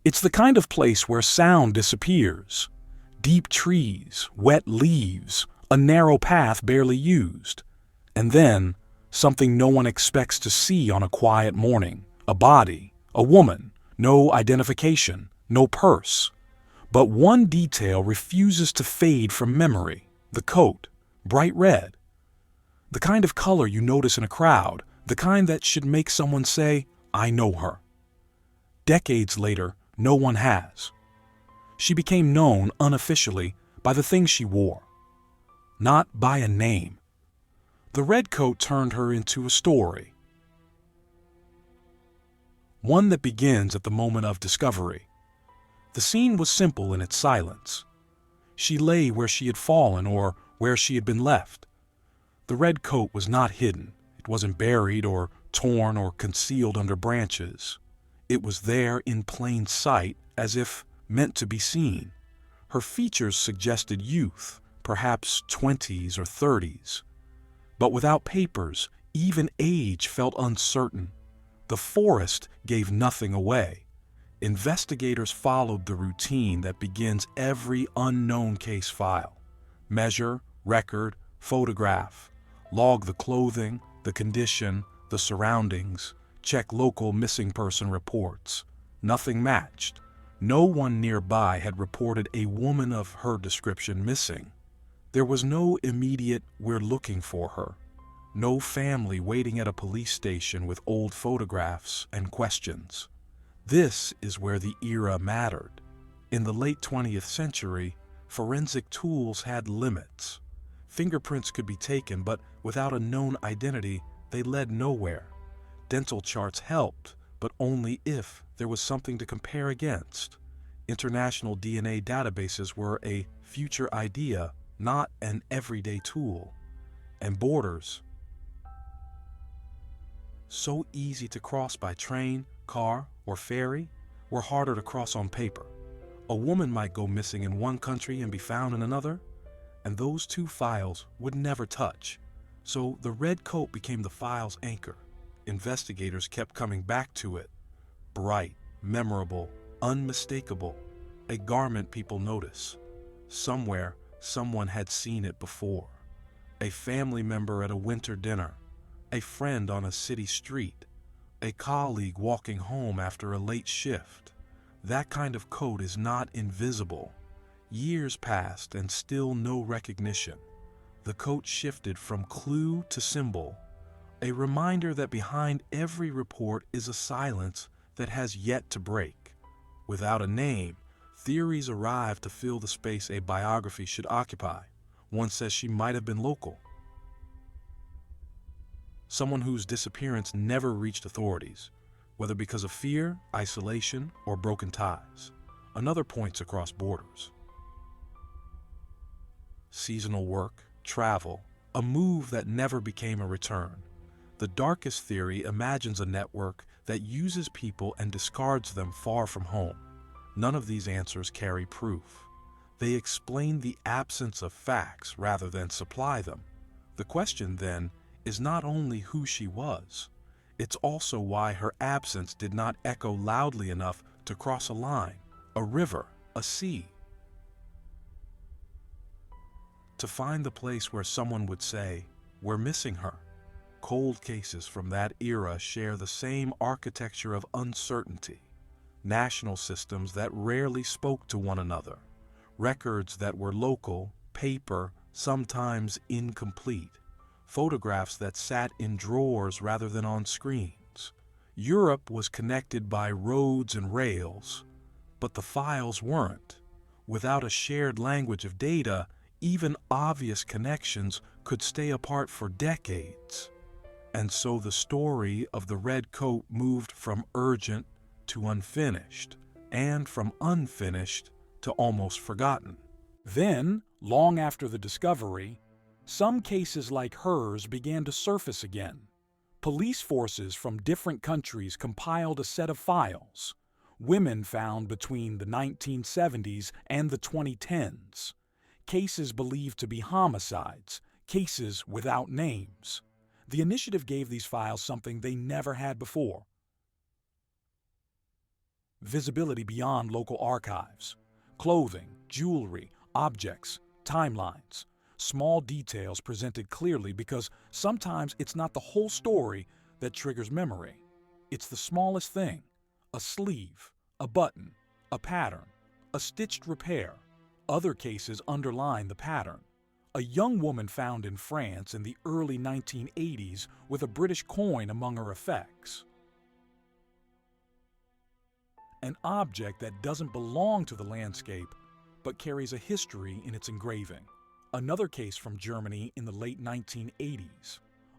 It's the kind of place where sound disappears. Deep trees, wet leaves, a narrow path barely used. And then, something no one expects to see on a quiet morning. A body, a woman, no identification, no purse. But one detail refuses to fade from memory. The coat, bright red. The kind of color you notice in a crowd, the kind that should make someone say, "I know her." Decades later, no one has. She became known unofficially by the things she wore, not by a name. The red coat turned her into a story. One that begins at the moment of discovery. The scene was simple in its silence. She lay where she had fallen or where she had been left. The red coat was not hidden. It wasn't buried or torn or concealed under branches. It was there in plain sight, as if meant to be seen. Her features suggested youth, perhaps 20s or 30s. But without papers, even age felt uncertain. The forest gave nothing away. Investigators followed the routine that begins every unknown case file. Measure, record, photograph, log the clothing, the condition, the surroundings, check local missing person reports. Nothing matched. No one nearby had reported a woman of her description missing. There was no immediate "we're looking for her." No family waiting at a police station with old photographs and questions. This is where the era mattered. In the late 20th century, forensic tools had limits. Fingerprints could be taken, but without a known identity, they led nowhere. Dental charts helped, but only if there was something to compare against. International DNA databases were a future idea, not an everyday tool. And borders, so easy to cross by train, car, or ferry, were harder to cross on paper. A woman might go missing in one country and be found in another, and those two files would never touch. So the red coat became the file's anchor. Investigators kept coming back to it. Bright, memorable, unmistakable. A garment people notice. Somewhere, someone had seen it before. A family member at a winter dinner. A friend on a city street. A colleague walking home after a late shift. That kind of coat is not invisible. Years passed and still no recognition. The coat shifted from clue to symbol. A reminder that behind every report is a silence that has yet to break. Without a name, theories arrive to fill the space a biography should occupy. One says she might have been local. Someone whose disappearance never reached authorities, whether because of fear, isolation, or broken ties. Another points across borders. Seasonal work, travel, a move that never became a return. The darkest theory imagines a network that uses people and discards them far from home. None of these answers carry proof. They explain the absence of facts rather than supply them. The question, then, is not only who she was, it's also why her absence did not echo loudly enough to cross a line, a river, a sea. To find the place where someone would say, "We're missing her." Cold cases from that era share the same architecture of uncertainty. National systems that rarely spoke to one another. Records that were local, paper, sometimes incomplete. Photographs that sat in drawers rather than on screens. Europe was connected by roads and rails, but the files weren't. Without a shared language of data, even obvious connections could stay apart for decades. And so the story of the red coat moved from urgent to unfinished, and from unfinished to almost forgotten. Then, long after the discovery, some cases like hers began to surface again. Police forces from different countries compiled a set of files. Women found between the 1970s and the 2010s. Cases believed to be homicides, cases without names. The initiative gave these files something they never had before: visibility beyond local archives, clothing, jewelry, objects, timelines, small details presented clearly because sometimes it's not the whole story that triggers memory. It's the smallest thing, a sleeve, a button, a pattern, a stitched repair. Other cases underline the pattern. A young woman found in France in the early 1980s with a British coin among her effects. An object that doesn't belong to the landscape, but carries a history in its engraving. Another case from Germany in the late 1980s.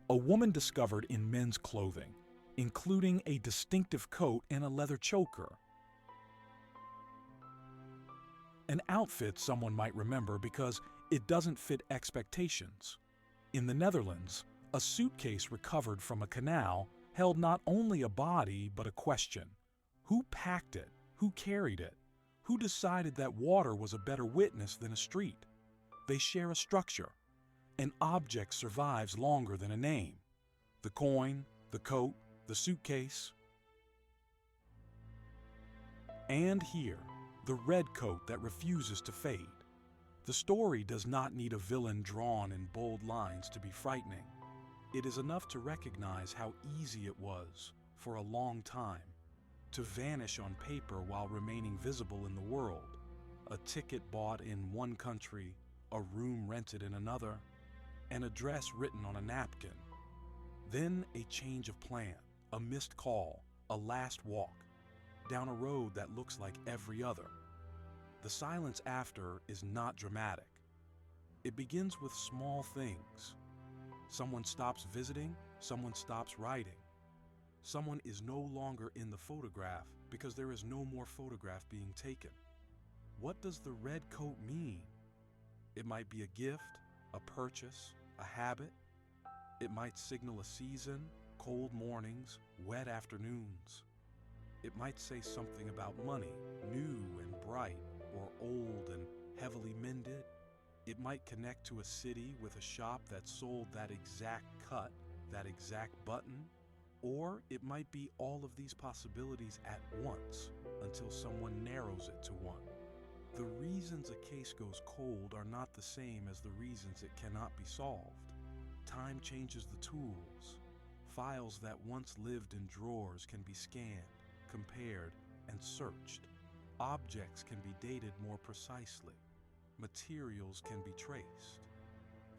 A woman discovered in men's clothing, including a distinctive coat and a leather choker. An outfit someone might remember because it doesn't fit expectations. In the Netherlands, a suitcase recovered from a canal held not only a body but a question. Who packed it? Who carried it? Who decided that water was a better witness than a street? They share a structure. An object survives longer than a name. The coin, the coat, the suitcase. And here, the red coat that refuses to fade. The story does not need a villain drawn in bold lines to be frightening. It is enough to recognize how easy it was, for a long time, to vanish on paper while remaining visible in the world. A ticket bought in one country, a room rented in another, an address written on a napkin. Then a change of plan, a missed call, a last walk, down a road that looks like every other. The silence after is not dramatic. It begins with small things. Someone stops visiting, someone stops writing. Someone is no longer in the photograph because there is no more photograph being taken. What does the red coat mean? It might be a gift, a purchase, a habit. It might signal a season, cold mornings, wet afternoons. It might say something about money, new and bright, or old and heavily mended. It might connect to a city with a shop that sold that exact cut, that exact button. Or it might be all of these possibilities at once until someone narrows it to one. The reasons a case goes cold are not the same as the reasons it cannot be solved. Time changes the tools. Files that once lived in drawers can be scanned, compared, and searched. Objects can be dated more precisely. Materials can be traced.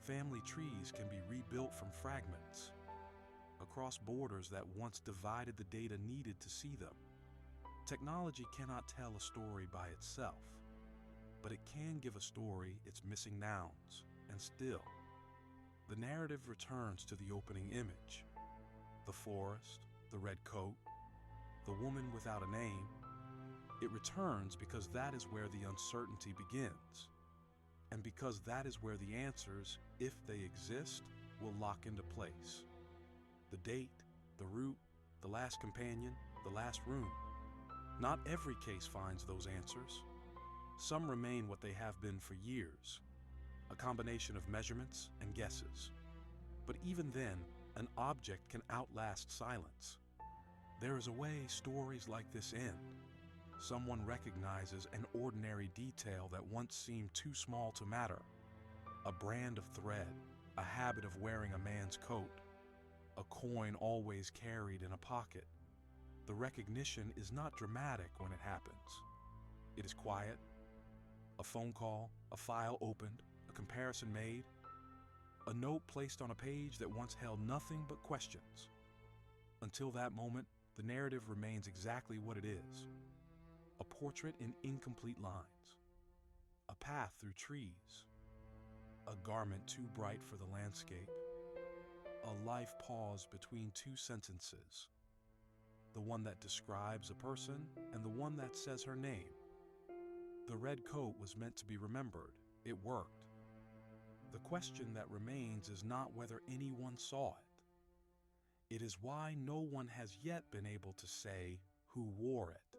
Family trees can be rebuilt from fragments, across borders that once divided the data needed to see them. Technology cannot tell a story by itself, but it can give a story its missing nouns, and still, the narrative returns to the opening image. The forest, the red coat, the woman without a name. It returns because that is where the uncertainty begins, and because that is where the answers, if they exist, will lock into place. The date, the route, the last companion, the last room. Not every case finds those answers. Some remain what they have been for years, a combination of measurements and guesses. But even then, an object can outlast silence. There is a way stories like this end. Someone recognizes an ordinary detail that once seemed too small to matter. A brand of thread, a habit of wearing a man's coat, a coin always carried in a pocket. The recognition is not dramatic when it happens. It is quiet. A phone call, a file opened, a comparison made, a note placed on a page that once held nothing but questions. Until that moment, the narrative remains exactly what it is. A portrait in incomplete lines. A path through trees. A garment too bright for the landscape. A life pause between two sentences. The one that describes a person and the one that says her name. The red coat was meant to be remembered. It worked. The question that remains is not whether anyone saw it. It is why no one has yet been able to say who wore it.